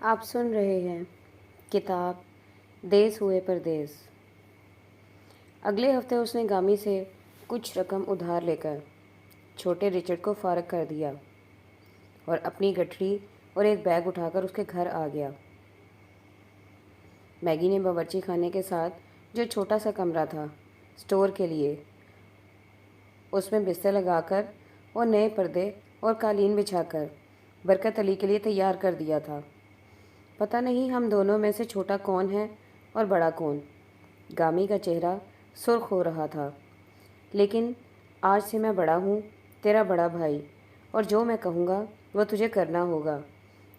آپ سن رہے ہیں کتاب دیس ہوئے پردیس۔ اگلے ہفتے اس نے گامی سے کچھ رقم ادھار لے کر چھوٹے رچرڈ کو فارغ کر دیا اور اپنی گٹھڑی اور ایک بیگ اٹھا کر اس کے گھر آ گیا۔ میگی نے باورچی خانے کے ساتھ جو چھوٹا سا کمرہ تھا اسٹور کے لیے، اس میں بستر لگا کر اور نئے پردے اور قالین بچھا کر برکت علی کے لیے تیار کر دیا تھا۔ پتہ نہیں ہم دونوں میں سے چھوٹا کون ہے اور بڑا کون؟ گامی کا چہرہ سرخ ہو رہا تھا۔ لیکن آج سے میں بڑا ہوں، تیرا بڑا بھائی، اور جو میں کہوں گا وہ تجھے کرنا ہوگا۔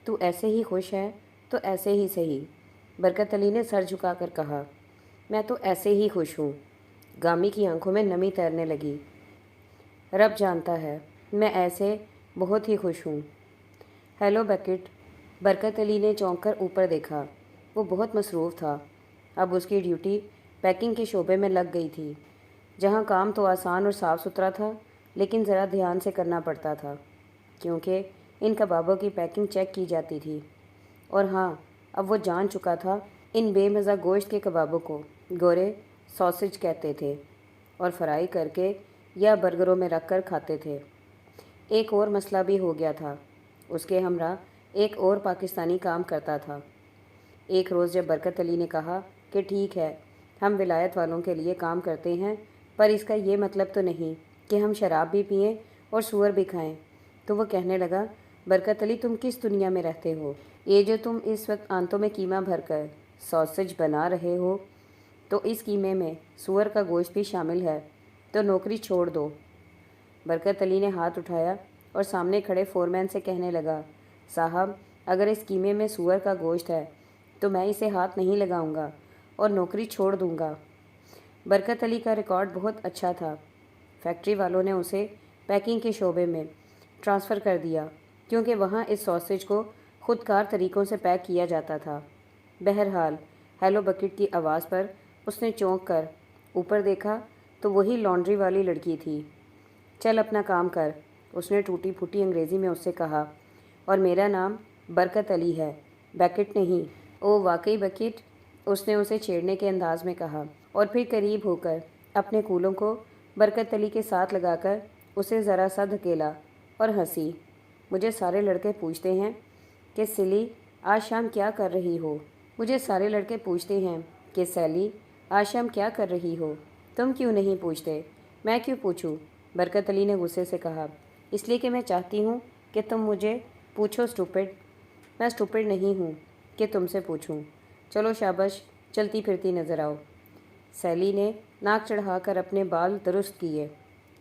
تو ایسے ہی خوش ہے تو ایسے ہی صحیح، برکت علی نے سر جھکا کر کہا۔ میں تو ایسے ہی خوش ہوں۔ گامی کی آنکھوں میں نمی تیرنے لگی۔ رب جانتا ہے میں ایسے بہت ہی خوش ہوں۔ Hello bucket. برکت علی نے چونک کر اوپر دیکھا۔ وہ بہت مصروف تھا۔ اب اس کی ڈیوٹی پیکنگ کے شعبے میں لگ گئی تھی، جہاں کام تو آسان اور صاف ستھرا تھا، لیکن ذرا دھیان سے کرنا پڑتا تھا، کیونکہ ان کبابوں کی پیکنگ چیک کی جاتی تھی۔ اور ہاں، اب وہ جان چکا تھا ان بے مزہ گوشت کے کبابوں کو گورے ساسج کہتے تھے اور فرائی کر کے یا برگروں میں رکھ کر کھاتے تھے۔ ایک اور مسئلہ بھی ہو گیا تھا۔ اس کے ہمراہ ایک اور پاکستانی کام کرتا تھا۔ ایک روز جب برکت علی نے کہا کہ ٹھیک ہے، ہم ولایت والوں کے لیے کام کرتے ہیں، پر اس کا یہ مطلب تو نہیں کہ ہم شراب بھی پئیں اور سور بھی کھائیں، تو وہ کہنے لگا، برکت علی تم کس دنیا میں رہتے ہو؟ یہ جو تم اس وقت آنتوں میں قیمہ بھر کر ساسج بنا رہے ہو، تو اس قیمے میں سور کا گوشت بھی شامل ہے، تو نوکری چھوڑ دو۔ برکت علی نے ہاتھ اٹھایا اور سامنے کھڑے فورمین سے کہنے لگا، صاحب، اگر اس قیمے میں سور کا گوشت ہے تو میں اسے ہاتھ نہیں لگاؤں گا اور نوکری چھوڑ دوں گا۔ برکت علی کا ریکارڈ بہت اچھا تھا۔ فیکٹری والوں نے اسے پیکنگ کے شعبے میں ٹرانسفر کر دیا، کیونکہ وہاں اس ساسج کو خود کار طریقوں سے پیک کیا جاتا تھا۔ بہرحال ہیلو بکٹ کی آواز پر اس نے چونک کر اوپر دیکھا تو وہی لانڈری والی لڑکی تھی۔ چل اپنا کام کر، اس نے ٹوٹی پھوٹی انگریزی میں اس سے کہا، اور میرا نام برکت علی ہے، بیکٹ نہیں۔ او واقعی بکٹ، اس نے اسے چھیڑنے کے انداز میں کہا، اور پھر قریب ہو کر اپنے کولوں کو برکت علی کے ساتھ لگا کر اسے ذرا سا دھکیلا اور ہنسی۔ مجھے سارے لڑکے پوچھتے ہیں کہ سلی آج شام کیا کر رہی ہو؟ مجھے سارے لڑکے پوچھتے ہیں کہ سیلی آج شام کیا کر رہی ہو؟ تم کیوں نہیں پوچھتے؟ میں کیوں پوچھوں؟ برکت علی نے غصے سے کہا۔ اس لیے کہ میں چاہتی ہوں کہ تم مجھے پوچھو اسٹوپڈ۔ میں اسٹوپڈ نہیں ہوں کہ تم سے پوچھوں۔ چلو شاباش، چلتی پھرتی نظر آؤ۔ سیلی نے ناک چڑھا کر اپنے بال درست کیے۔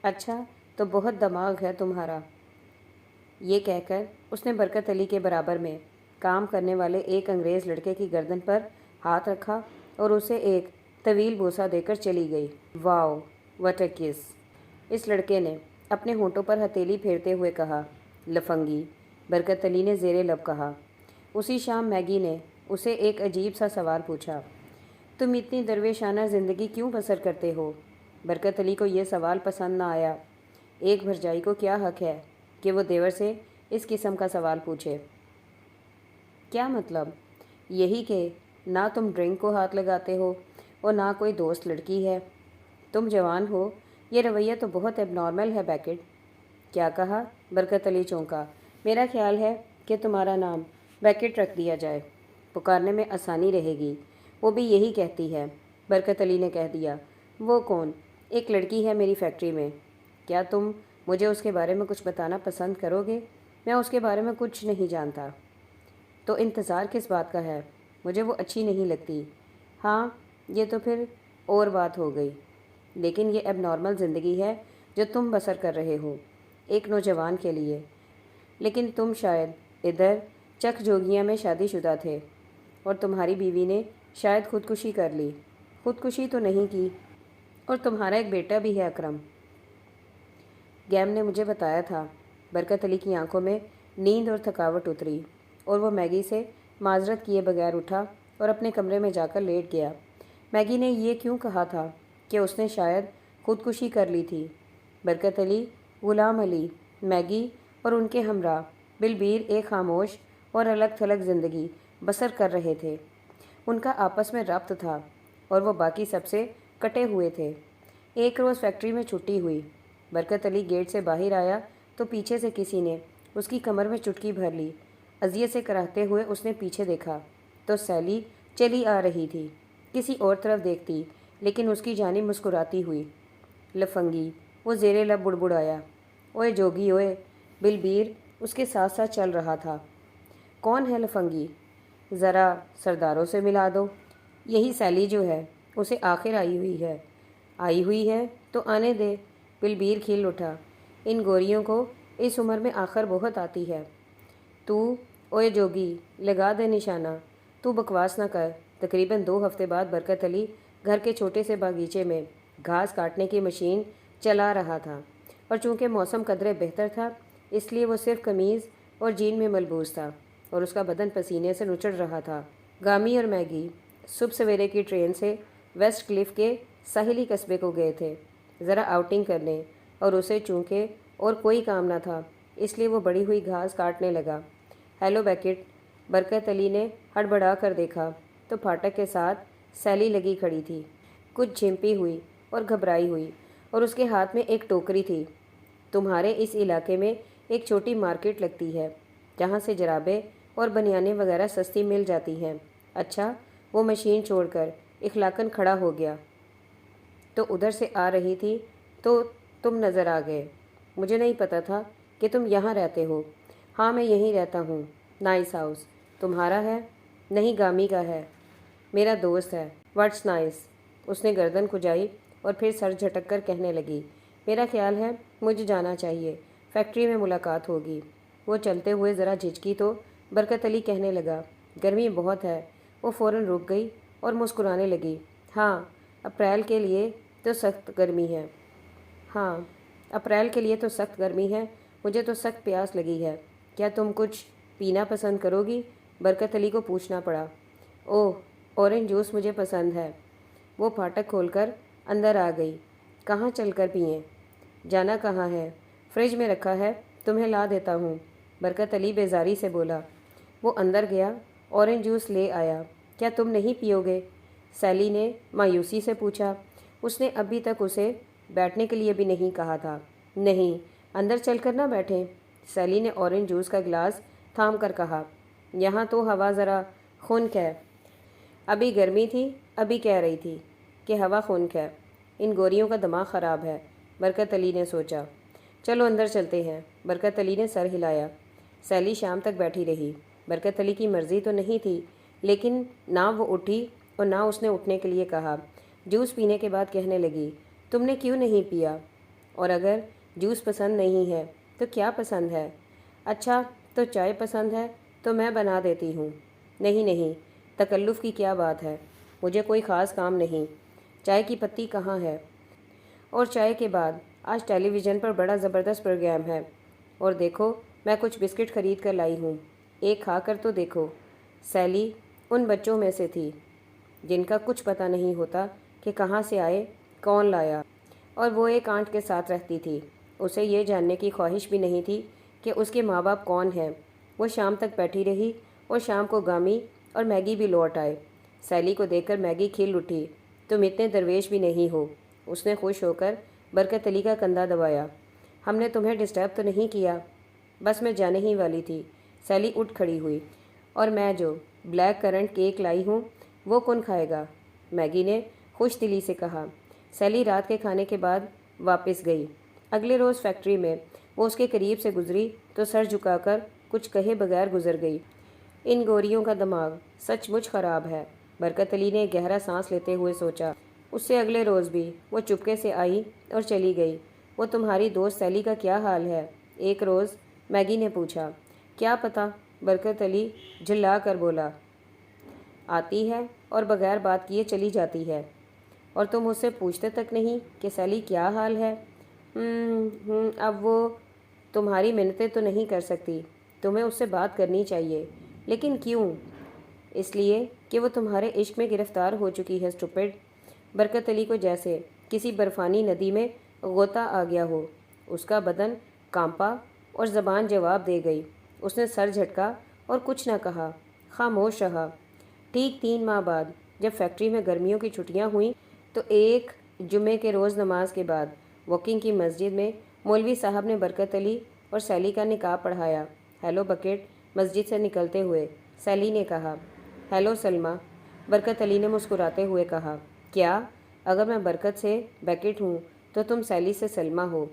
اچھا، تو بہت دماغ ہے تمہارا۔ یہ کہہ کر اس نے برکت علی کے برابر میں کام کرنے والے ایک انگریز لڑکے کی گردن پر ہاتھ رکھا اور اسے ایک طویل بوسہ دے کر چلی گئی۔ واو، واٹ اے کس! اس لڑکے نے اپنے ہونٹوں پر ہتھیلی پھیرتے ہوئے کہا۔ لفنگی، برکت علی نے زیر لب کہا۔ اسی شام میگی نے اسے ایک عجیب سا سوال پوچھا، تم اتنی درویشانہ زندگی کیوں بسر کرتے ہو؟ برکت علی کو یہ سوال پسند نہ آیا۔ ایک بھرجائی کو کیا حق ہے کہ وہ دیور سے اس قسم کا سوال پوچھے؟ کیا مطلب؟ یہی کہ نہ تم ڈرنک کو ہاتھ لگاتے ہو اور نہ کوئی دوست لڑکی ہے۔ تم جوان ہو، یہ رویہ تو بہت ایب نارمل ہے بیکٹ۔ کیا کہا؟ برکت علی چونکا۔ میرا خیال ہے کہ تمہارا نام بیکٹ رکھ دیا جائے، پکارنے میں آسانی رہے گی۔ وہ بھی یہی کہتی ہے، برکت علی نے کہہ دیا۔ وہ کون؟ ایک لڑکی ہے میری فیکٹری میں۔ کیا تم مجھے اس کے بارے میں کچھ بتانا پسند کرو گے؟ میں اس کے بارے میں کچھ نہیں جانتا۔ تو انتظار کس بات کا ہے؟ مجھے وہ اچھی نہیں لگتی۔ ہاں، یہ تو پھر اور بات ہو گئی، لیکن یہ ایب نارمل زندگی ہے جو تم بسر کر رہے ہو ایک نوجوان کے لیے۔ لیکن تم شاید ادھر چک جوگیاں میں شادی شدہ تھے، اور تمہاری بیوی نے شاید خودکشی کر لی۔ خودکشی تو نہیں کی، اور تمہارا ایک بیٹا بھی ہے اکرم۔ گیم نے مجھے بتایا تھا۔ برکت علی کی آنکھوں میں نیند اور تھکاوٹ اتری، اور وہ میگی سے معذرت کیے بغیر اٹھا اور اپنے کمرے میں جا کر لیٹ گیا۔ میگی نے یہ کیوں کہا تھا کہ اس نے شاید خودکشی کر لی تھی؟ برکت علی، غلام علی، میگی اور ان کے ہمراہ بلبیر ایک خاموش اور الگ تھلگ زندگی بسر کر رہے تھے۔ ان کا آپس میں ربط تھا اور وہ باقی سب سے کٹے ہوئے تھے۔ ایک روز فیکٹری میں چھٹی ہوئی۔ برکت علی گیٹ سے باہر آیا تو پیچھے سے کسی نے اس کی کمر میں چٹکی بھر لی۔ اذیت سے کراہتے ہوئے اس نے پیچھے دیکھا تو سیلی چلی آ رہی تھی، کسی اور طرف دیکھتی لیکن اس کی جانب مسکراتی ہوئی۔ لفنگی، وہ زیر لب بڑبڑایا۔ اوئے جوگی اوئے۔ بلبیر اس کے ساتھ ساتھ چل رہا تھا۔ کون ہے لفنگی؟ ذرا سرداروں سے ملا دو۔ یہی سیلی جو ہے، اسے آخر آئی ہوئی ہے۔ آئی ہوئی ہے تو آنے دے۔ بلبیر کھل اٹھا۔ ان گوریوں کو اس عمر میں آخر بہت آتی ہے۔ اوئے جوگی، لگا دے نشانہ۔ تو بکواس نہ کر۔ تقریباً 2 ہفتے بعد برکت علی گھر کے چھوٹے سے باغیچے میں گھاس کاٹنے کی مشین چلا رہا تھا، اور چونکہ موسم قدرے بہتر تھا اس لیے وہ صرف قمیض اور جین میں ملبوس تھا اور اس کا بدن پسینے سے نچڑ رہا تھا۔ گامی اور میگی صبح سویرے کی ٹرین سے ویسٹ کلف کے ساحلی قصبے کو گئے تھے ذرا آؤٹنگ کرنے، اور اسے چونکہ اور کوئی کام نہ تھا اس لیے وہ بڑی ہوئی گھاس کاٹنے لگا۔ ہیلو بیکٹ، برکت علی نے ہڑبڑا کر دیکھا تو پھاٹک کے ساتھ سیلی لگی کھڑی تھی، کچھ جھمپی ہوئی اور گھبرائی ہوئی، اور اس کے ہاتھ میں ایک ٹوکری تھی۔ تمہارے اس علاقے میں ایک چھوٹی مارکیٹ لگتی ہے جہاں سے جرابیں اور بنیانیں وغیرہ سستی مل جاتی ہیں۔ اچھا، وہ مشین چھوڑ کر اخلاقاً کھڑا ہو گیا۔ تو ادھر سے آ رہی تھی تو تم نظر آ گئے۔ مجھے نہیں پتہ تھا کہ تم یہاں رہتے ہو۔ ہاں، میں یہیں رہتا ہوں۔ Nice house. تمہارا ہے؟ نہیں، گامی کا ہے، میرا دوست ہے۔ What's nice? اس نے گردن کھجائی اور پھر سر جھٹک کر کہنے لگی، میرا خیال ہے مجھے جانا چاہیے، فیکٹری میں ملاقات ہوگی۔ وہ چلتے ہوئے ذرا جھجکی تو برکت علی کہنے لگا، گرمی بہت ہے۔ وہ فوراً رک گئی اور مسکرانے لگی۔ ہاں، اپریل کے لیے تو سخت گرمی ہے۔ ہاں، اپریل کے لیے تو سخت گرمی ہے۔ مجھے تو سخت پیاس لگی ہے۔ کیا تم کچھ پینا پسند کرو گی؟ برکت علی کو پوچھنا پڑا۔ اوہ، اورنج جوس مجھے پسند ہے۔ وہ پھاٹک کھول کر اندر آ گئی۔ کہاں چل کر پئیں؟ جانا کہاں ہے؟ فریج میں رکھا ہے، تمہیں لا دیتا ہوں، برکت علی بیزاری سے بولا۔ وہ اندر گیا، اورنج جوس لے آیا۔ کیا تم نہیں پیو گے؟ سیلی نے مایوسی سے پوچھا۔ اس نے ابھی تک اسے بیٹھنے کے لیے بھی نہیں کہا تھا۔ نہیں، اندر چل کر نہ بیٹھیں، سیلی نے اورنج جوس کا گلاس تھام کر کہا۔ یہاں تو ہوا ذرا خنک ہے۔ ابھی گرمی تھی، ابھی کہہ رہی تھی کہ ہوا خنک ہے۔ ان گوریوں کا دماغ خراب ہے، برکت علی نے سوچا۔ چلو اندر چلتے ہیں، برکت علی نے سر ہلایا۔ سیلی شام تک بیٹھی رہی۔ برکت علی کی مرضی تو نہیں تھی، لیکن نہ وہ اٹھی اور نہ اس نے اٹھنے کے لیے کہا۔ جوس پینے کے بعد کہنے لگی، تم نے کیوں نہیں پیا؟ اور اگر جوس پسند نہیں ہے تو کیا پسند ہے؟ اچھا، تو چائے پسند ہے تو میں بنا دیتی ہوں۔ نہیں نہیں، تکلف کی کیا بات ہے، مجھے کوئی خاص کام نہیں۔ چائے کی پتی کہاں ہے؟ اور چائے کے بعد آج ٹیلی ویژن پر بڑا زبردست پروگرام ہے، اور دیکھو میں کچھ بسکٹ خرید کر لائی ہوں، ایک کھا کر تو دیکھو۔ سیلی ان بچوں میں سے تھی جن کا کچھ پتہ نہیں ہوتا کہ کہاں سے آئے، کون لایا، اور وہ ایک آنٹ کے ساتھ رہتی تھی۔ اسے یہ جاننے کی خواہش بھی نہیں تھی کہ اس کے ماں باپ کون ہیں۔ وہ شام تک بیٹھی رہی اور شام کو گامی اور میگی بھی لوٹ آئے۔ سیلی کو دیکھ کر میگی کھل اٹھی۔ تم اتنے درویش بھی نہیں ہو، اس نے خوش ہو کر برکت علی کا کندھا دبایا۔ ہم نے تمہیں ڈسٹرب تو نہیں کیا؟ بس میں جانے ہی والی تھی۔ سیلی اٹھ کھڑی ہوئی۔ اور میں جو بلیک کرنٹ کیک لائی ہوں وہ کون کھائے گا؟ میگی نے خوش دلی سے کہا۔ سیلی رات کے کھانے کے بعد واپس گئی۔ اگلے روز فیکٹری میں وہ اس کے قریب سے گزری تو سر جھکا کر کچھ کہے بغیر گزر گئی۔ ان گوریوں کا دماغ سچ مچ خراب ہے، برکت علی نے گہرا سانس لیتے ہوئے سوچا۔ اس سے اگلے روز بھی وہ چپکے سے آئی اور چلی گئی۔ وہ تمہاری دوست سیلی کا کیا حال ہے؟ ایک روز میگی نے پوچھا۔ کیا پتہ، برکت علی جھلا کر بولا۔ آتی ہے اور بغیر بات کیے چلی جاتی ہے، اور تم اس سے پوچھتے تک نہیں کہ سیلی کیا حال ہے؟ اب وہ تمہاری منتیں تو نہیں کر سکتی، تمہیں اس سے بات کرنی چاہیے۔ لیکن کیوں؟ اس لیے کہ وہ تمہارے عشق میں گرفتار ہو چکی ہے، اسٹوپڈ۔ برکت علی کو جیسے کسی برفانی ندی میں غوطہ آ گیا ہو۔ اس کا بدن کانپا اور زبان جواب دے گئی۔ اس نے سر جھٹکا اور کچھ نہ کہا، خاموش رہا۔ ٹھیک 3 ماہ بعد جب فیکٹری میں گرمیوں کی چھٹیاں ہوئیں تو ایک جمعے کے روز نماز کے بعد واکنگ کی مسجد میں مولوی صاحب نے برکت علی اور سیلی کا نکاح پڑھایا۔ ہیلو بکٹ، مسجد سے نکلتے ہوئے سیلی نے کہا۔ ہیلو سلمہ، برکت علی نے مسکراتے ہوئے کہا۔ کیا؟ اگر میں برکت سے بکٹ ہوں تو تم سیلی سے سلمہ ہو۔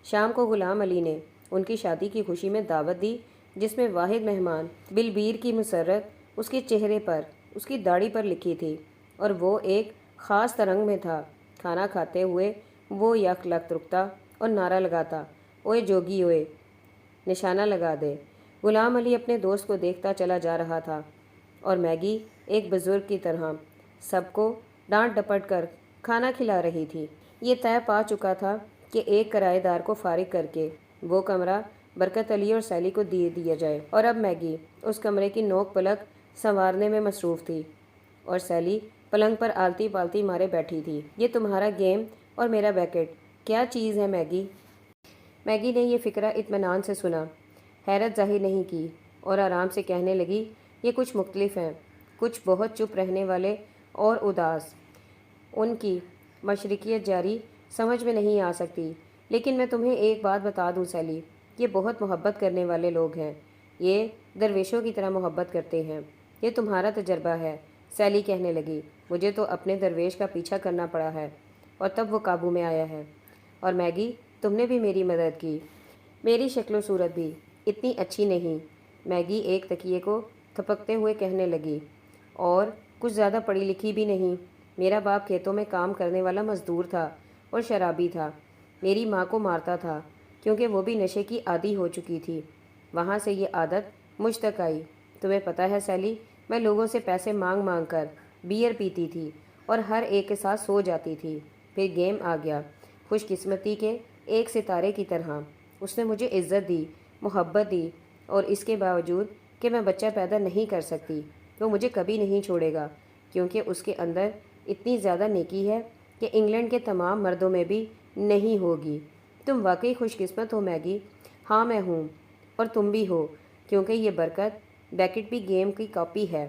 شام کو غلام علی نے ان کی شادی کی خوشی میں دعوت دی، جس میں واحد مہمان بلبیر کی مسرت اس کے چہرے پر، اس کی داڑھی پر لکھی تھی، اور وہ ایک خاص ترنگ میں تھا۔ کھانا کھاتے ہوئے وہ یک لخت رکتا اور نعرہ لگاتا، اوئے جوگی اوئے، نشانہ لگا دے۔ غلام علی اپنے دوست کو دیکھتا چلا جا رہا تھا، اور میگی ایک بزرگ کی طرح سب کو ڈانٹ ڈپٹ کر کھانا کھلا رہی تھی۔ یہ طے پا چکا تھا کہ ایک کرایہ دار کو فارغ کر کے وہ کمرہ برکت علی اور سیلی کو دے دیا جائے، اور اب میگی اس کمرے کی نوک پلک سنوارنے میں مصروف تھی، اور سیلی پلنگ پر آلتی پالتی مارے بیٹھی تھی۔ یہ تمہارا گیم اور میرا بیکٹ کیا چیز ہے میگی؟ میگی نے یہ فقرہ اطمینان سے سنا، حیرت ظاہر نہیں کی، اور آرام سے کہنے لگی، یہ کچھ مختلف ہیں، کچھ بہت چپ رہنے والے اور اداس۔ ان کی مشرکیت جاری سمجھ میں نہیں آ سکتی، لیکن میں تمہیں ایک بات بتا دوں سیلی، یہ بہت محبت کرنے والے لوگ ہیں، یہ درویشوں کی طرح محبت کرتے ہیں۔ یہ تمہارا تجربہ ہے، سیلی کہنے لگی، مجھے تو اپنے درویش کا پیچھا کرنا پڑا ہے، اور تب وہ قابو میں آیا ہے۔ اور میگی، تم نے بھی میری مدد کی۔ میری شکل و صورت بھی اتنی اچھی نہیں، میگی ایک تکیے کو تھپکتے ہوئے کہنے لگی، اور کچھ زیادہ پڑھی لکھی بھی نہیں۔ میرا باپ کھیتوں میں کام کرنے والا مزدور تھا اور شرابی تھا۔ میری ماں کو مارتا تھا کیونکہ وہ بھی نشے کی عادی ہو چکی تھی۔ وہاں سے یہ عادت مجھ تک آئی۔ تمہیں پتہ ہے سیلی، میں لوگوں سے پیسے مانگ مانگ کر بیئر پیتی تھی اور ہر ایک کے ساتھ سو جاتی تھی۔ پھر گیم آ گیا، خوش قسمتی کے ایک ستارے کی طرح۔ اس نے مجھے عزت دی، محبت دی، اور اس کے باوجود کہ میں بچہ پیدا نہیں کر سکتی، وہ مجھے کبھی نہیں چھوڑے گا، کیونکہ اس کے اندر اتنی زیادہ نیکی ہے کہ انگلینڈ کے تمام مردوں میں بھی نہیں ہوگی۔ تم واقعی خوش قسمت ہو میگی۔ ہاں میں ہوں، اور تم بھی ہو، کیونکہ یہ برکت بیکٹ بھی گیم کی کاپی ہے،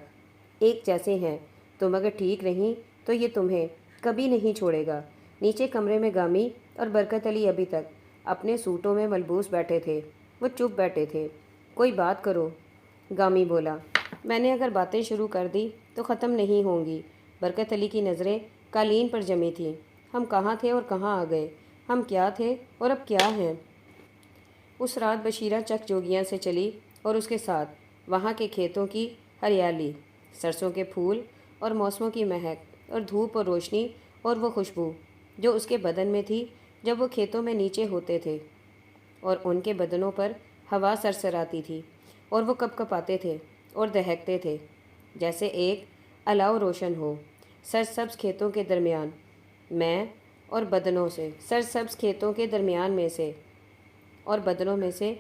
ایک جیسے ہیں۔ تم اگر ٹھیک نہیں تو یہ تمہیں کبھی نہیں چھوڑے گا۔ نیچے کمرے میں گامی اور برکت علی ابھی تک اپنے سوٹوں میں ملبوس بیٹھے تھے۔ وہ چپ بیٹھے تھے۔ کوئی بات کرو، گامی بولا۔ میں نے اگر باتیں شروع کر دی تو ختم نہیں ہوں گی۔ برکت علی کی نظریں قالین پر جمی تھیں۔ ہم کہاں تھے اور کہاں آ گئے؟ ہم کیا تھے اور اب کیا ہیں؟ اس رات بشیرہ چک جوگیاں سے چلی، اور اس کے ساتھ وہاں کے کھیتوں کی ہریالی، سرسوں کے پھول اور موسموں کی مہک، اور دھوپ اور روشنی اور وہ خوشبو جو اس کے بدن میں تھی جب وہ کھیتوں میں نیچے ہوتے تھے، اور ان کے بدنوں پر ہوا سرسراتی تھی، اور وہ کپ کپاتے تھے اور دہکتے تھے جیسے ایک الاؤ روشن ہو۔ سرسبز کھیتوں کے درمیان میں اور بدنوں سے، سرسبز کھیتوں کے درمیان میں سے اور بدنوں میں سے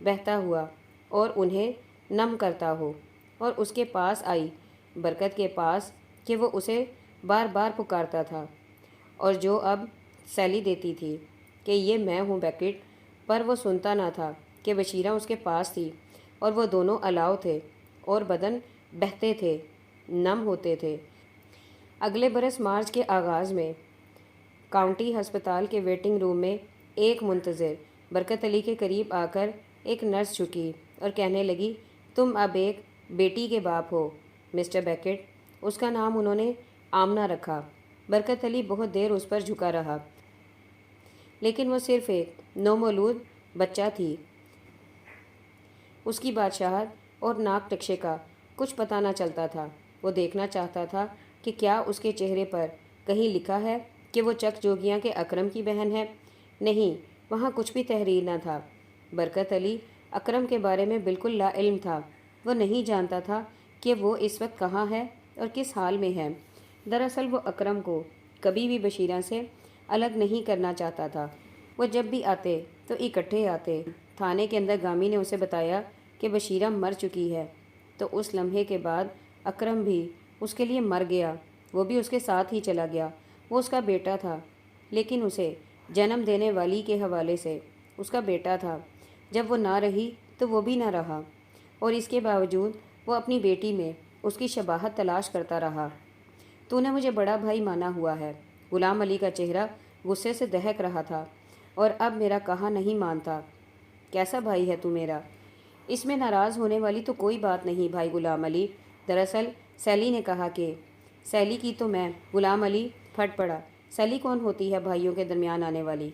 بہتا ہوا اور انہیں نم کرتا ہو، اور اس کے پاس آئی، برکت کے پاس، کہ وہ اسے بار بار پکارتا تھا، اور جو اب سیلی دیتی تھی کہ یہ میں ہوں بیکٹ، پر وہ سنتا نہ تھا کہ بشیرہ اس کے پاس تھی، اور وہ دونوں الاؤ تھے اور بدن بہتے تھے، نم ہوتے تھے۔ اگلے برس مارچ کے آغاز میں کاؤنٹی ہسپتال کے ویٹنگ روم میں ایک منتظر برکت علی کے قریب آ کر ایک نرس جھکی اور کہنے لگی، تم اب ایک بیٹی کے باپ ہو مسٹر بیکٹ۔ اس کا نام انہوں نے آمنہ رکھا۔ برکت علی بہت دیر اس پر جھکا رہا، لیکن وہ صرف ایک نومولود بچہ تھی۔ اس کی بادشاہت اور ناک ٹکشے کا کچھ پتہ نہ چلتا تھا۔ وہ دیکھنا چاہتا تھا کہ کیا اس کے چہرے پر کہیں لکھا ہے کہ وہ چک جوگیاں کے اکرم کی بہن ہے۔ نہیں، وہاں کچھ بھی تحریر نہ تھا۔ برکت علی اکرم کے بارے میں بالکل لا علم تھا۔ وہ نہیں جانتا تھا کہ وہ اس وقت کہاں ہے اور کس حال میں ہے۔ دراصل وہ اکرم کو کبھی بھی بشیرہ سے الگ نہیں کرنا چاہتا تھا۔ وہ جب بھی آتے تو اکٹھے آتے۔ تھانے کے اندر گامی نے اسے بتایا کہ بشیرہ مر چکی ہے، تو اس لمحے کے بعد اکرم بھی اس کے لیے مر گیا۔ وہ بھی اس کے ساتھ ہی چلا گیا۔ وہ اس کا بیٹا تھا، لیکن اسے جنم دینے والی کے حوالے سے اس کا بیٹا تھا۔ جب وہ نہ رہی تو وہ بھی نہ رہا، اور اس کے باوجود وہ اپنی بیٹی میں اس کی شباہت تلاش کرتا رہا۔ تو نے مجھے بڑا بھائی مانا ہوا ہے۔ غلام علی کا چہرہ غصے سے دہک رہا تھا، اور اب میرا کہا نہیں مانتا۔ کیسا بھائی ہے تو میرا؟ اس میں ناراض ہونے والی تو کوئی بات نہیں بھائی غلام علی۔ دراصل سیلی نے کہا کہ… سیلی کی تو میں… غلام علی پھٹ پڑا۔ سیلی کون ہوتی ہے بھائیوں کے درمیان آنے والی؟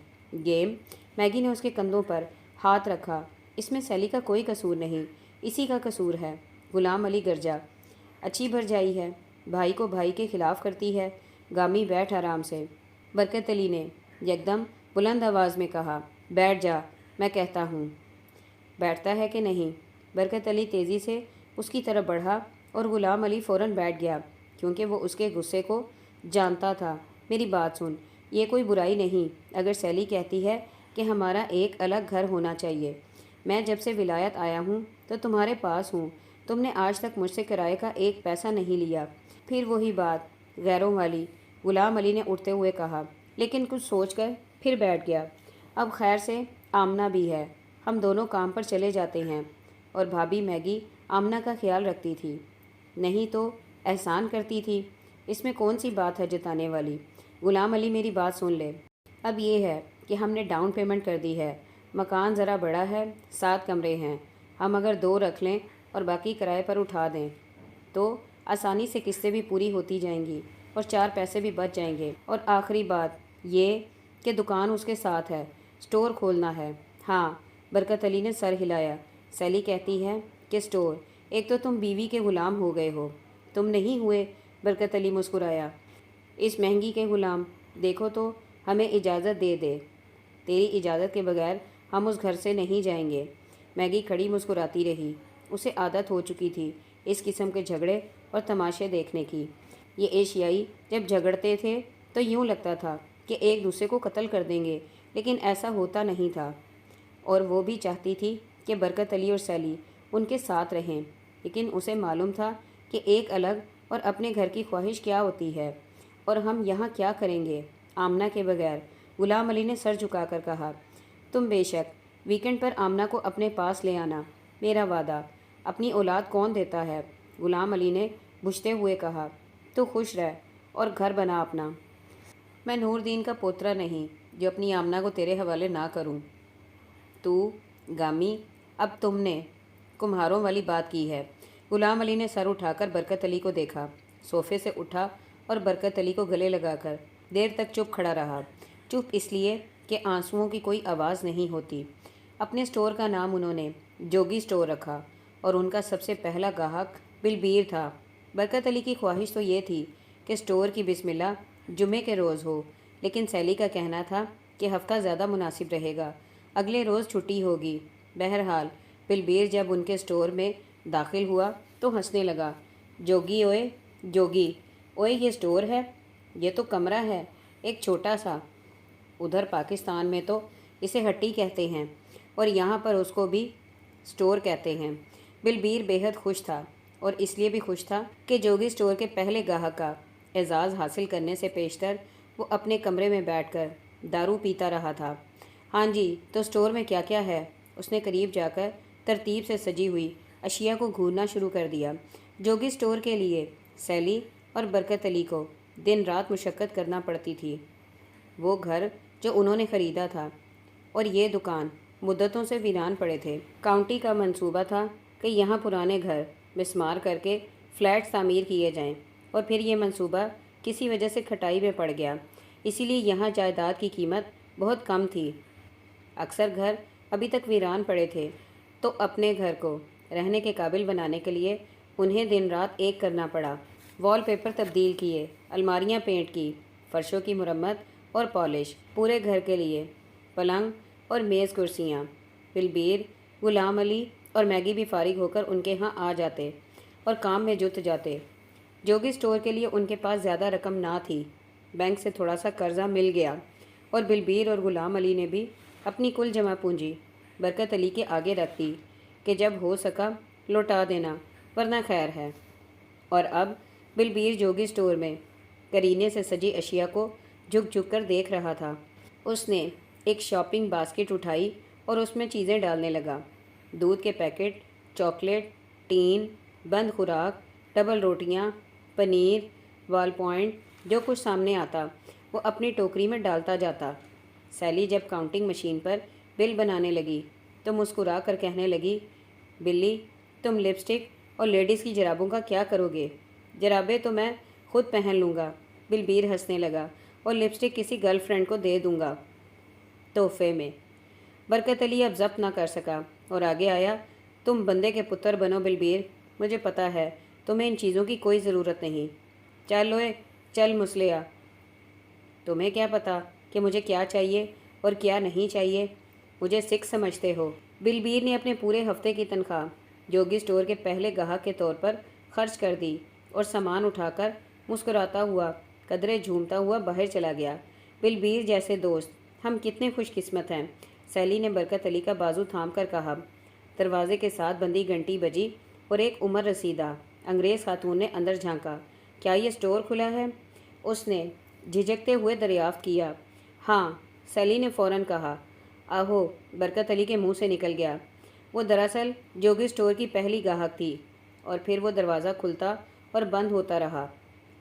گیم؟ میگی نے اس کے کندھوں پر ہاتھ رکھا۔ اس میں سیلی کا کوئی قصور نہیں، اسی کا قصور ہے۔ غلام علی گرجا۔ اچھی بھرجائی ہے، بھائی کو بھائی کے خلاف کرتی ہے۔ گامی بیٹھ آرام سے۔ برکت علی نے یکدم بلند آواز میں کہا، بیٹھ جا، میں کہتا ہوں۔ بیٹھتا ہے کہ نہیں؟ برکت علی تیزی سے اس کی طرف بڑھا اور غلام علی فوراً بیٹھ گیا، کیونکہ وہ اس کے غصے کو جانتا تھا۔ میری بات سن، یہ کوئی برائی نہیں اگر سیلی کہتی ہے کہ ہمارا ایک الگ گھر ہونا چاہیے۔ میں جب سے ولایت آیا ہوں تو تمہارے پاس ہوں، تم نے آج تک مجھ سے کرائے کا ایک پیسہ نہیں لیا۔ پھر وہی بات غیروں والی، غلام علی نے اٹھتے ہوئے کہا، لیکن کچھ سوچ کر پھر بیٹھ گیا۔ اب خیر سے آمنہ بھی ہے، ہم دونوں کام پر چلے جاتے ہیں، اور بھابھی میگی آمنہ کا خیال رکھتی تھی، نہیں تو احسان کرتی تھی۔ اس میں کون سی بات ہے جتانے والی؟ غلام علی میری بات سن لے۔ اب یہ ہے کہ ہم نے ڈاؤن پیمنٹ کر دی ہے، مکان ذرا بڑا ہے، 7 کمرے ہیں، ہم اگر 2 رکھ لیں اور باقی کرائے پر اٹھا دیں تو آسانی سے قسطیں بھی پوری ہوتی جائیں گی اور 4 پیسے بھی بچ جائیں گے۔ اور آخری بات یہ کہ دکان اس کے ساتھ ہے، سٹور کھولنا ہے۔ ہاں، برکت علی نے سر ہلایا۔ سیلی کہتی ہے کہ سٹور؟ ایک تو تم بیوی کے غلام ہو گئے ہو۔ تم نہیں ہوئے، برکت علی مسکرایا۔ اس مہنگی کے غلام؟ دیکھو تو ہمیں اجازت دے دے، تیری اجازت کے بغیر ہم اس گھر سے نہیں جائیں گے۔ میگی کھڑی مسکراتی رہی۔ اسے عادت ہو چکی تھی اس قسم کے جھگڑے اور تماشے دیکھنے کی۔ یہ ایشیائی جب جھگڑتے تھے تو یوں لگتا تھا کہ ایک دوسرے کو قتل کر دیں گے، لیکن ایسا ہوتا نہیں تھا، اور وہ بھی چاہتی تھی کہ برکت علی اور سیلی ان کے ساتھ رہیں، لیکن اسے معلوم تھا کہ ایک الگ اور اپنے گھر کی خواہش کیا ہوتی ہے، اور ہم یہاں کیا کریں گے آمنہ کے بغیر۔ غلام علی نے سر جھکا کر کہا، تم بے شک ویکنڈ پر آمنہ کو اپنے پاس لے آنا، میرا وعدہ۔ اپنی اولاد کون دیتا ہے؟ غلام علی نے بجھتے ہوئے کہا، تو خوش رہ اور گھر بنا اپنا۔ میں نور دین کا پوترا نہیں جو اپنی آمنہ کو تیرے حوالے نہ کروں۔ تو گامی، اب تم نے کمہاروں والی بات کی ہے۔ غلام علی نے سر اٹھا کر برکت علی کو دیکھا، صوفے سے اٹھا اور برکت علی کو گلے لگا کر دیر تک چپ کھڑا رہا۔ چپ اس لیے کہ آنسوؤں کی کوئی آواز نہیں ہوتی۔ اپنے سٹور کا نام انہوں نے جوگی سٹور رکھا، اور ان کا سب سے پہلا گاہک بلبیر تھا۔ برکت علی کی خواہش تو یہ تھی کہ سٹور کی بسم اللہ جمعے کے روز ہو، لیکن سیلی کا کہنا تھا کہ ہفتہ زیادہ مناسب رہے گا، اگلے روز چھٹی ہوگی۔ بہرحال بلبیر جب ان کے سٹور میں داخل ہوا تو ہنسنے لگا۔ جوگی اوئے، جوگی اوئے، یہ سٹور ہے؟ یہ تو کمرہ ہے، ایک چھوٹا سا۔ ادھر پاکستان میں تو اسے ہٹی کہتے ہیں، اور یہاں پر اس کو بھی سٹور کہتے ہیں۔ بلبیر بے حد خوش تھا، اور اس لیے بھی خوش تھا کہ جوگی سٹور کے پہلے گاہک کا اعزاز حاصل کرنے سے پیشتر وہ اپنے کمرے میں بیٹھ کر دارو پیتا رہا تھا۔ ہاں جی، تو سٹور میں کیا کیا ہے؟ اس نے قریب جا کر ترتیب سے سجی ہوئی اشیاء کو گھورنا شروع کر دیا۔ جوگی سٹور کے لیے سیلی اور برکت علی کو دن رات مشقت کرنا پڑتی تھی۔ وہ گھر جو انہوں نے خریدا تھا اور یہ دکان مدتوں سے ویران پڑے تھے۔ کاؤنٹی کا منصوبہ تھا کہ یہاں پرانے گھر مسمار کر کے فلیٹس تعمیر کیے جائیں، اور پھر یہ منصوبہ کسی وجہ سے کھٹائی میں پڑ گیا، اسی لیے یہاں جائیداد کی قیمت بہت کم تھی۔ اکثر گھر ابھی تک ویران پڑے تھے، تو اپنے گھر کو رہنے کے قابل بنانے کے لیے انہیں دن رات ایک کرنا پڑا۔ وال پیپر تبدیل کیے، الماریاں پینٹ کی، فرشوں کی مرمت اور پالش، پورے گھر کے لیے پلنگ اور میز کرسیاں۔ بلبیر، غلام علی اور میگی بھی فارغ ہو کر ان کے ہاں آ جاتے اور کام میں جت جاتے۔ جوگی سٹور کے لیے ان کے پاس زیادہ رقم نہ تھی، بینک سے تھوڑا سا قرضہ مل گیا، اور بلبیر اور غلام علی نے بھی اپنی کل جمع پونجی برکت علی کے آگے رکھ دی کہ جب ہو سکا لوٹا دینا، ورنہ خیر ہے۔ اور اب بلبیر جوگی سٹور میں کرینے سے سجی اشیاء کو جھک جھک کر دیکھ رہا تھا۔ اس نے ایک شاپنگ باسکٹ اٹھائی اور اس میں چیزیں ڈالنے لگا، دودھ کے پیکٹ، چاکلیٹ، ٹین بند خوراک، ڈبل روٹیاں، پنیر، وال پوائنٹ، جو کچھ سامنے آتا وہ اپنی ٹوکری میں ڈالتا جاتا۔ سیلی جب کاؤنٹنگ مشین پر بل بنانے لگی تو مسکرا کر کہنے لگی، بلی، تم لپسٹک اور لیڈیز کی جرابوں کا کیا کرو گے؟ جرابیں تو میں خود پہن لوں گا۔ بلبیر ہنسنے لگا، اور لپسٹک کسی گرل فرینڈ کو دے دوں گا تحفے میں۔ برکت علی اب ضبط نہ کر سکا اور آگے آیا، تم بندے کے پتر بنو بلبیر، مجھے پتہ ہے تمہیں ان چیزوں کی کوئی ضرورت نہیں۔ چل اوئے چل مسلیا، تمہیں کیا پتہ کہ مجھے کیا چاہیے اور کیا نہیں چاہیے؟ مجھے سکھ سمجھتے ہو؟ بلبیر نے اپنے پورے ہفتے کی تنخواہ جوگی اسٹور کے پہلے گاہک کے طور پر خرچ کر دی اور سامان اٹھا کر مسکراتا ہوا قدرے جھومتا ہوا باہر چلا گیا۔ بلبیر جیسے دوست ہم کتنے خوش قسمت ہیں، سیلی نے برکت علی کا بازو تھام کر کہا۔ دروازے کے ساتھ بندی گھنٹی بجی اور ایک عمر رسیدہ انگریز خاتون نے اندر جھانکا۔ کیا یہ اسٹور کھلا ہے؟ اس نے جھجکتے ہوئے دریافت کیا۔ ہاں، سیلی نے فوراً کہا۔ آہو، برکت علی کے منہ سے نکل گیا۔ وہ دراصل جوگی اسٹور کی پہلی گاہک تھی، اور پھر وہ دروازہ کھلتا اور بند ہوتا رہا۔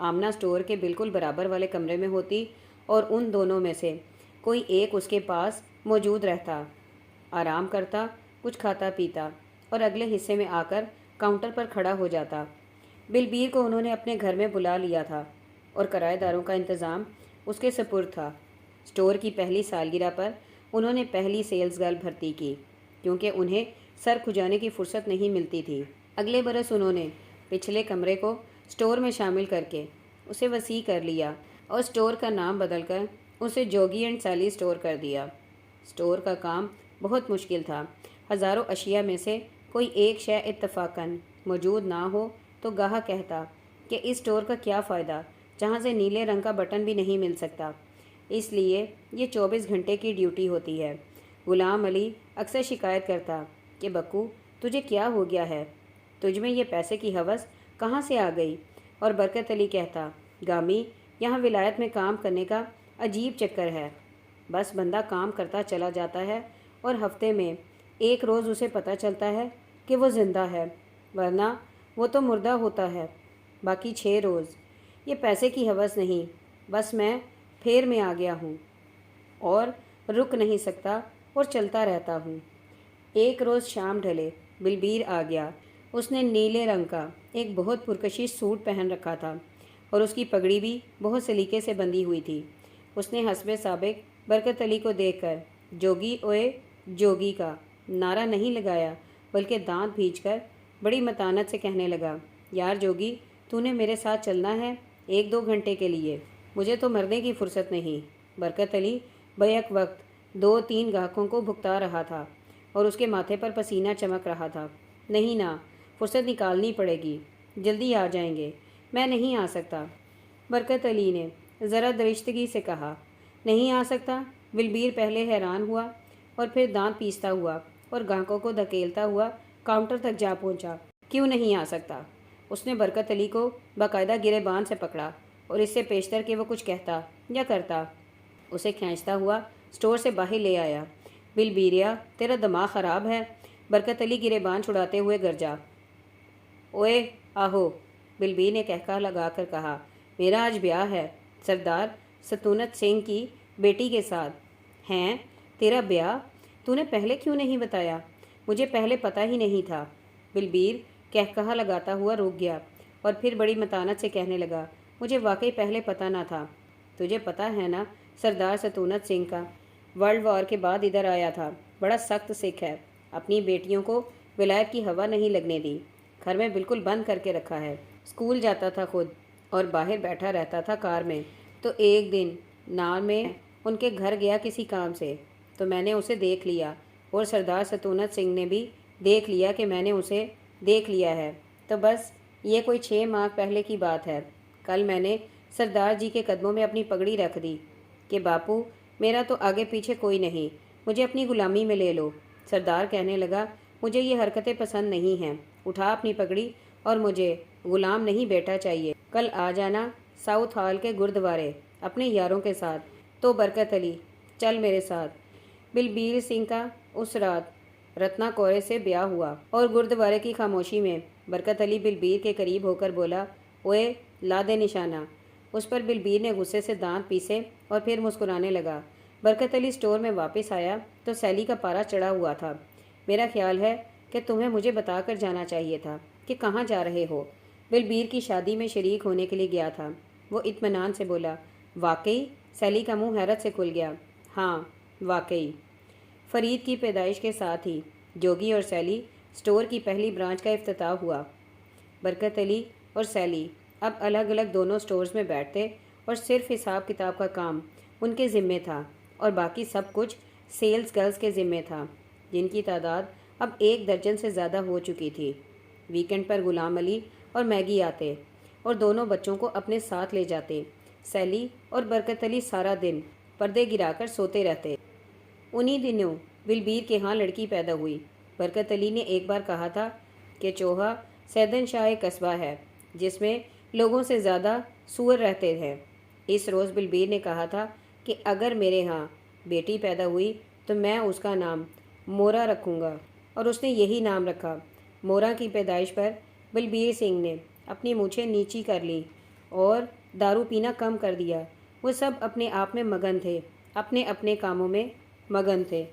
آمنہ اسٹور کے بالکل برابر والے کمرے میں ہوتی اور ان دونوں میں سے کوئی ایک اس کے پاس موجود رہتا، آرام کرتا، کچھ کھاتا پیتا اور اگلے حصے میں آ کر کاؤنٹر پر کھڑا ہو جاتا۔ بلبیر کو انہوں نے اپنے گھر میں بلا لیا تھا اور کرایہ داروں کا انتظام اس کے سپرد تھا۔ اسٹور کی پہلی سالگرہ پر انہوں نے پہلی سیلز گرل بھرتی کی، کیونکہ انہیں سر کھجانے کی فرصت نہیں ملتی تھی۔ اگلے برس انہوں نے پچھلے کمرے کو اسٹور میں شامل کر کے اسے وسیع کر لیا اور اسٹور کا نام بدل کر اسے جوگی اینڈ سیلی اسٹور کر دیا۔ اسٹور کا کام بہت مشکل تھا۔ ہزاروں اشیاء میں سے کوئی ایک شے اتفاقاً موجود نہ ہو تو گاہک کہتا کہ اس اسٹور کا کیا فائدہ جہاں سے نیلے رنگ کا بٹن بھی نہیں مل سکتا۔ اس لیے یہ 24 گھنٹے کی ڈیوٹی ہوتی ہے۔ غلام علی اکثر شکایت کرتا کہ بکو، تجھے کیا ہو گیا ہے؟ تجھ میں یہ پیسے کی ہوس کہاں سے آ گئی؟ اور برکت علی کہتا، گامی، یہاں ولایت میں کام کرنے کا عجیب چکر ہے۔ بس بندہ کام کرتا چلا جاتا ہے اور ہفتے میں ایک روز اسے پتہ چلتا ہے کہ وہ زندہ ہے، ورنہ وہ تو مردہ ہوتا ہے۔ باقی 6 روز یہ پیسے کی ہوس نہیں، بس میں پھیر میں آ گیا ہوں اور رک نہیں سکتا اور چلتا رہتا ہوں۔ ایک روز شام ڈھلے بلبیر آ گیا۔ اس نے نیلے رنگ کا ایک بہت پرکشش سوٹ پہن رکھا تھا اور اس کی پگڑی بھی بہت سلیقے سے بندھی ہوئی تھی۔ اس نے حسب سابق برکت علی کو دیکھ کر جوگی اوئے جوگی کا نعرہ نہیں لگایا، بلکہ دانت بھینچ کر بڑی متانت سے کہنے لگا، یار جوگی، تو نے میرے ساتھ چلنا ہے 1-2 گھنٹے کے لیے؟ مجھے تو مرنے کی فرصت نہیں۔ برکت علی بیک وقت 2-3 گاہکوں کو بھگتا رہا تھا اور اس کے ماتھے پر پسینہ چمک رہا تھا۔ نہیں نا، فرصت نکالنی پڑے گی، جلدی آ جائیں گے، میں نہیں آ سکتا۔ برکت علی نے ذرا درشتگی سے کہا۔ نہیں آ سکتا؟ بلبیر پہلے حیران ہوا اور پھر دانت پیستا ہوا اور گاہکوں کو دھکیلتا ہوا کاؤنٹر تک جا پہنچا۔ کیوں نہیں آ سکتا؟ اس نے برکت علی کو باقاعدہ گریبان سے پکڑا اور اس سے پیشتر کہ وہ کچھ کہتا یا کرتا اسے کھینچتا ہوا اسٹور سے باہر لے آیا۔ بلبیریا، تیرا دماغ خراب ہے؟ برکت علی گریبان چھڑاتے ہوئے گرجا۔ اوئے آہو، بلبیر نے کہکہا لگا کر کہا، میرا آج بیاہ ہے سردار ستونت سنگھ کی بیٹی کے ساتھ۔ ہیں؟ تیرا بیاہ؟ تو نے پہلے کیوں نہیں بتایا؟ مجھے پہلے پتہ ہی نہیں تھا۔ بلبیر کہکہا لگاتا ہوا رک گیا اور پھر بڑی متانت سے کہنے لگا، مجھے واقعی پہلے پتہ نہ تھا۔ تجھے پتہ ہے نا، سردار ستونت سنگھ کا ورلڈ وار کے بعد ادھر آیا تھا، بڑا سخت سکھ ہے، اپنی بیٹیوں کو ولایت کی ہوا نہیں لگنے دی، گھر میں بالکل بند کر کے رکھا ہے۔ اسکول جاتا تھا خود اور باہر بیٹھا رہتا تھا کار میں۔ تو ایک دن نار میں ان کے گھر گیا کسی کام سے، تو میں نے اسے دیکھ لیا اور سردار ستونت سنگھ نے بھی دیکھ لیا کہ میں نے اسے دیکھ لیا ہے۔ تو بس یہ کوئی 6 ماہ پہلے کی بات ہے۔ کل میں نے سردار جی کے قدموں میں اپنی پگڑی رکھ دی کہ باپو، میرا تو آگے پیچھے کوئی نہیں، مجھے اپنی غلامی میں لے لو۔ سردار کہنے لگا، مجھے یہ حرکتیں پسند نہیں ہیں، اٹھا اپنی پگڑی اور مجھے غلام نہیں بیٹا چاہیے۔ کل آ جانا ساؤتھ ہال کے گردوارے اپنے یاروں کے ساتھ۔ تو برکت علی، چل میرے ساتھ۔ بلبیر سنگھ کا اس رات رتنا کورے سے بیاہ ہوا اور گردوارے کی خاموشی میں برکت علی بلبیر کے قریب ہو کر بولا، اوئے لا دے نشانہ۔ اس پر بلبیر نے غصے سے دانت پیسے اور پھر مسکرانے لگا۔ برکت علی اسٹور میں واپس آیا تو سیلی کا پارا چڑھا ہوا تھا۔ میرا خیال ہے کہ تمہیں مجھے بتا کر جانا چاہیے تھا کہ کہاں جا رہے ہو۔ بلبیر کی شادی میں شریک ہونے کے لیے گیا تھا، وہ اطمینان سے بولا۔ واقعی؟ سیلی کا منہ حیرت سے کھل گیا۔ ہاں واقعی۔ فرید کی پیدائش کے ساتھ ہی جوگی اور سیلی اسٹور کی پہلی برانچ کا افتتاح ہوا۔ برکت علی اور سیلی اب الگ الگ دونوں اسٹورز میں بیٹھتے اور صرف حساب کتاب کا کام ان کے ذمے تھا اور باقی سب کچھ سیلز گرلز کے ذمے تھا، جن کی تعداد اب 1 درجن سے زیادہ ہو چکی تھی۔ ویکنڈ پر غلام علی اور میگی آتے اور دونوں بچوں کو اپنے ساتھ لے جاتے۔ سیلی اور برکت علی سارا دن پردے گرا کر سوتے رہتے۔ انہی دنوں بلبیر کے ہاں لڑکی پیدا ہوئی۔ برکت علی نے ایک بار کہا تھا کہ چوہا سیدن شاہ ایک قصبہ ہے جس میں لوگوں سے زیادہ سور رہتے ہیں۔ اس روز بلبیر نے کہا تھا کہ اگر میرے ہاں بیٹی پیدا ہوئی تو میں اس کا نام مورا رکھوں گا، اور اس نے یہی نام رکھا۔ مورا کی پیدائش پر بلبیر سنگھ نے اپنی مونچھیں نیچی کر لیں اور دارو پینا کم کر دیا۔ وہ سب اپنے آپ میں مگن تھے، اپنے اپنے کاموں میں مگن تھے۔